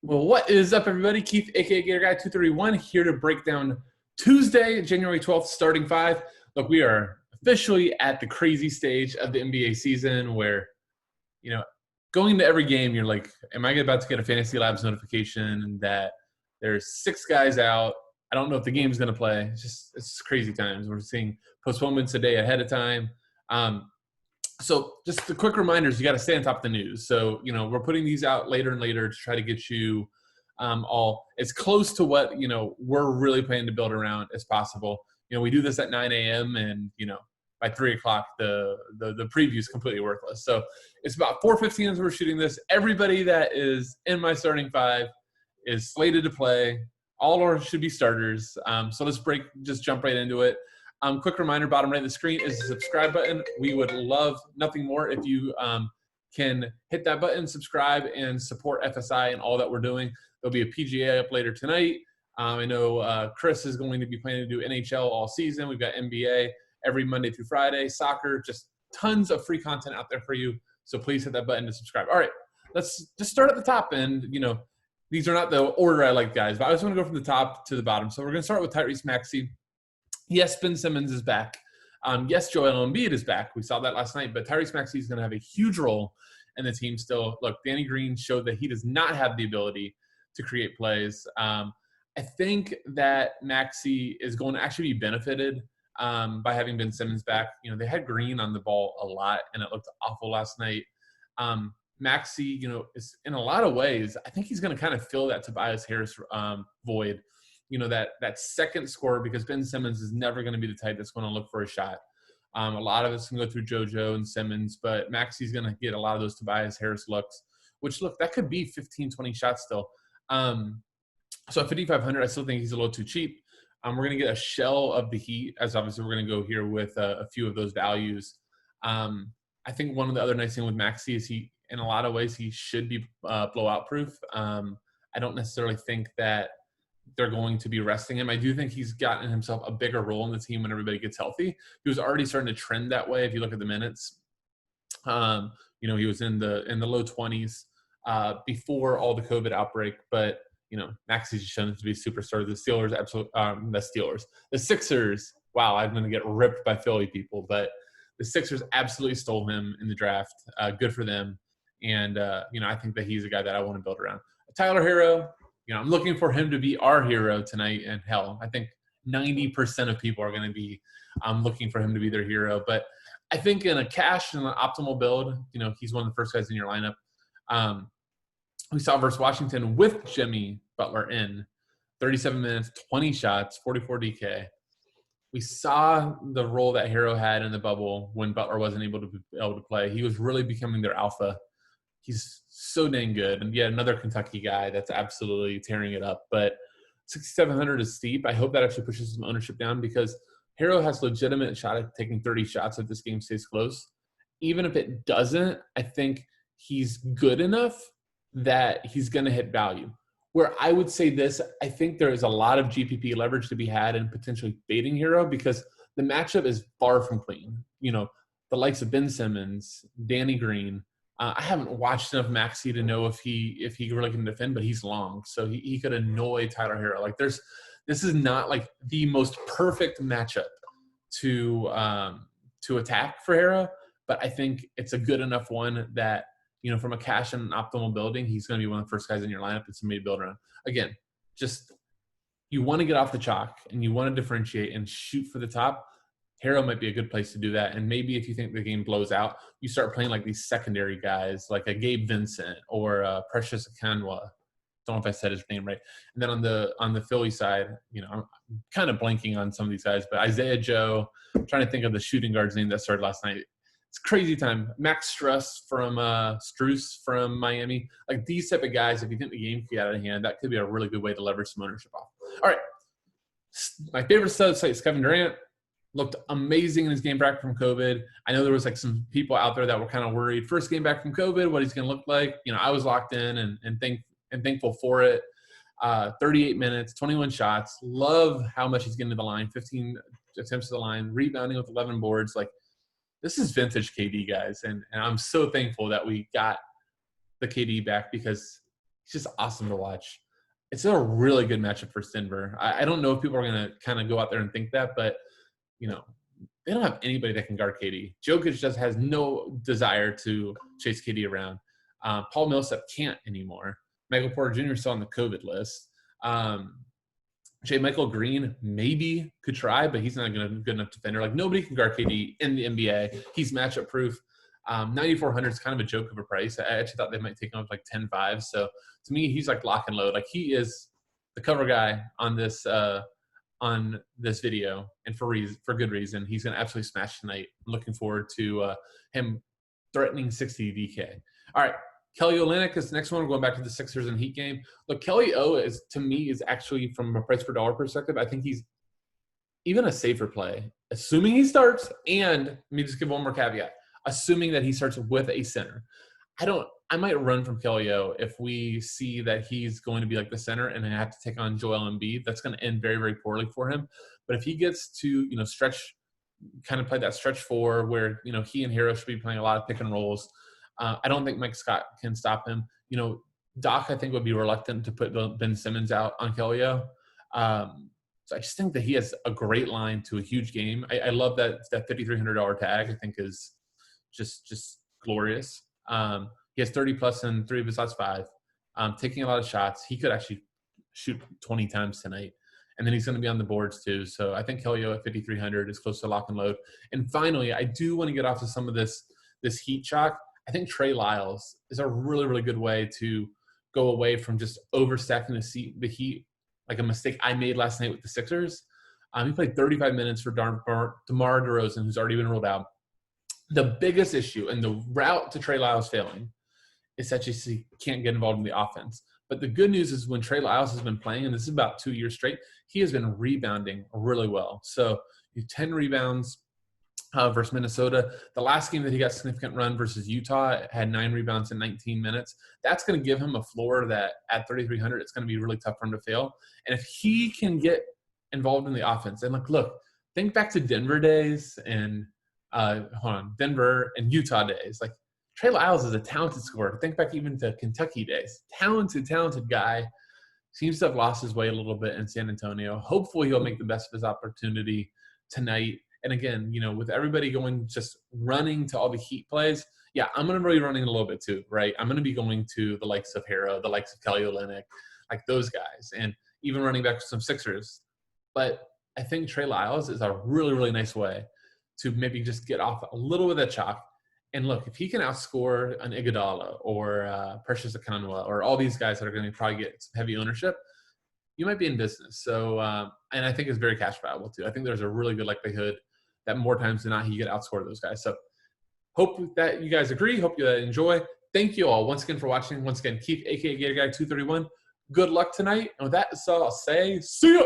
Well, what is up, everybody? Keith, aka Gator Guy 231, here to break down Tuesday, January 12th, starting five. Look, we are officially at the crazy stage of the NBA season where, going into every game, you're like, am I about to get a Fantasy Labs notification that there's six guys out? I don't know if the game's going to play. It's crazy times. We're seeing postponements a day ahead of time. So just the quick reminders, you got to stay on top of the news. So, we're putting these out later and later to try to get you all as close to what, we're really planning to build around as possible. We do this at 9 a.m. and, by 3 o'clock, the preview is completely worthless. So it's about 4:15 as we're shooting this. Everybody that is in my starting five is slated to play. All or should be starters. So let's just jump right into it. Quick reminder, bottom right of the screen is the subscribe button. We would love nothing more if you can hit that button, subscribe, and support FSI and all that we're doing. There'll be a PGA up later tonight. I know Chris is going to be planning to do NHL all season. We've got NBA every Monday through Friday, soccer, just tons of free content out there for you. So please hit that button to subscribe. All right, let's just start at the top. And, these are not the order I like, guys, but I just want to go from the top to the bottom. So we're going to start with Tyrese Maxey. Yes, Ben Simmons is back. Yes, Joel Embiid is back. We saw that last night. But Tyrese Maxey is going to have a huge role in the team still. Look, Danny Green showed that he does not have the ability to create plays. I think that Maxey is going to actually be benefited by having Ben Simmons back. They had Green on the ball a lot, and it looked awful last night. Maxey, is in a lot of ways, I think he's going to kind of fill that Tobias Harris void. That second scorer, because Ben Simmons is never going to be the type that's going to look for a shot. A lot of it's going to go through JoJo and Simmons, but Maxey's going to get a lot of those Tobias Harris looks, which, look, that could be 15, 20 shots still. So at 5,500, I still think he's a little too cheap. We're going to get a shell of the Heat, as obviously we're going to go here with a few of those values. I think one of the other nice things with Maxey is in a lot of ways, he should be blowout proof. I don't necessarily think that they're going to be resting him. I do think he's gotten himself a bigger role in the team when everybody gets healthy. He was already starting to trend that way if you look at the minutes. He was in the low 20s before all the COVID outbreak, but Maxey's shown to be a superstar. The Sixers. Wow, I'm going to get ripped by Philly people, but the Sixers absolutely stole him in the draft. Good for them. And, I think that he's a guy that I want to build around. Tyler Herro, I'm looking for him to be our hero tonight. And hell, I think 90% of people are going to be looking for him to be their hero. But I think in a cash and an optimal build, he's one of the first guys in your lineup. We saw versus Washington with Jimmy Butler in 37 minutes, 20 shots, 44 DK. We saw the role that Herro had in the bubble when Butler wasn't able to play. He was really becoming their alpha. He's so dang good. And yet another Kentucky guy that's absolutely tearing it up. But 6,700 is steep. I hope that actually pushes some ownership down because Herro has legitimate shot at taking 30 shots if this game stays close. Even if it doesn't, I think he's good enough that he's going to hit value. Where I would say this, I think there is a lot of GPP leverage to be had in potentially fading Herro because the matchup is far from clean. The likes of Ben Simmons, Danny Green. I haven't watched enough Maxey to know if he really can defend, but he's long, so he could annoy Tyler Herro. Like this is not like the most perfect matchup to attack for Herro, but I think it's a good enough one that from a cash and optimal building, he's going to be one of the first guys in your lineup that's somebody to build around. Again, just you want to get off the chalk and you want to differentiate and shoot for the top. Herro might be a good place to do that. And maybe if you think the game blows out, you start playing like these secondary guys, like a Gabe Vincent or Precious Akanwa. Don't know if I said his name right. And then on the Philly side, I'm kind of blanking on some of these guys, but Isaiah Joe, I'm trying to think of the shooting guard's name that started last night. It's crazy time. Max Struess from Miami. Like these type of guys, if you think the game could get out of hand, that could be a really good way to leverage some ownership off. All right. My favorite site is Kevin Durant. Looked amazing in his game back from COVID. I know there was like some people out there that were kind of worried. First game back from COVID, what he's going to look like. I was locked in and thankful for it. 38 minutes, 21 shots. Love how much he's getting to the line. 15 attempts to the line, rebounding with 11 boards. Like this is vintage KD, guys. And I'm so thankful that we got the KD back because He's just awesome to watch. It's a really good matchup for Denver. I don't know if people are going to kind of go out there and think that, but, you know, they don't have anybody that can guard KD. Jokic just has no desire to chase KD around. Paul Millsap can't anymore. Michael Porter Jr. is still on the COVID list. J. Michael Green maybe could try, but he's not a good enough defender. Like, nobody can guard KD in the NBA. He's matchup proof. 9,400 is kind of a joke of a price. I actually thought they might take him up like 10-5. So to me, he's like lock and load. Like, he is the cover guy on this video, and for good reason. He's going to absolutely smash tonight. I'm looking forward to him threatening 60 DK. All right, Kelly Olynyk is the next one. We're going back to the Sixers and Heat game. Look, Kelly O is, to me, is actually, from a price per dollar perspective, I think he's even a safer play, assuming he starts. And let me just give one more caveat: assuming that he starts with a center. I might run from Kelly O if we see that he's going to be like the center and I have to take on Joel Embiid. That's going to end very, very poorly for him. But if he gets to, kind of play that stretch four where, he and Herro should be playing a lot of pick and rolls, I don't think Mike Scott can stop him. Doc, I think, would be reluctant to put Ben Simmons out on Kelly O. So I just think that he has a great line to a huge game. I love that $5,300 tag. I think is just glorious. He has 30+ in 3 of his last 5, taking a lot of shots. He could actually shoot 20 times tonight. And then he's going to be on the boards too. So I think Kelly O at 5,300 is close to lock and load. And finally, I do want to get off of some of this Heat chalk. I think Trey Lyles is a really, really good way to go away from just overstacking the Heat, like a mistake I made last night with the Sixers. He played 35 minutes for DeMar DeRozan, who's already been ruled out. The biggest issue and the route to Trey Lyles failing is that he can't get involved in the offense. But the good news is when Trey Lyles has been playing, and this is about 2 years straight, he has been rebounding really well. So 10 rebounds versus Minnesota. The last game that he got significant run versus Utah had 9 rebounds in 19 minutes. That's going to give him a floor that at 3,300, it's going to be really tough for him to fail. And if he can get involved in the offense, and look, think back to Denver days and Denver and Utah days. Like, Trey Lyles is a talented scorer. Think back even to Kentucky days. Talented guy. Seems to have lost his way a little bit in San Antonio. Hopefully he'll make the best of his opportunity tonight. And again, with everybody going just running to all the Heat plays, yeah, I'm going to be running a little bit too, right? I'm going to be going to the likes of Herro, the likes of Kelly Olynyk, like those guys, and even running back to some Sixers. But I think Trey Lyles is a really, really nice way to maybe just get off a little bit of chalk. And look, if he can outscore an Iguodala or Precious Akanwa or all these guys that are going to probably get some heavy ownership, you might be in business. So, and I think it's very cash valuable too. I think there's a really good likelihood that more times than not, you get outscored those guys. So hope that you guys agree. Hope you enjoy. Thank you all once again for watching. Once again, Keith, a.k.a. Gator Guy 231. Good luck tonight. And with that, so I'll say, see ya.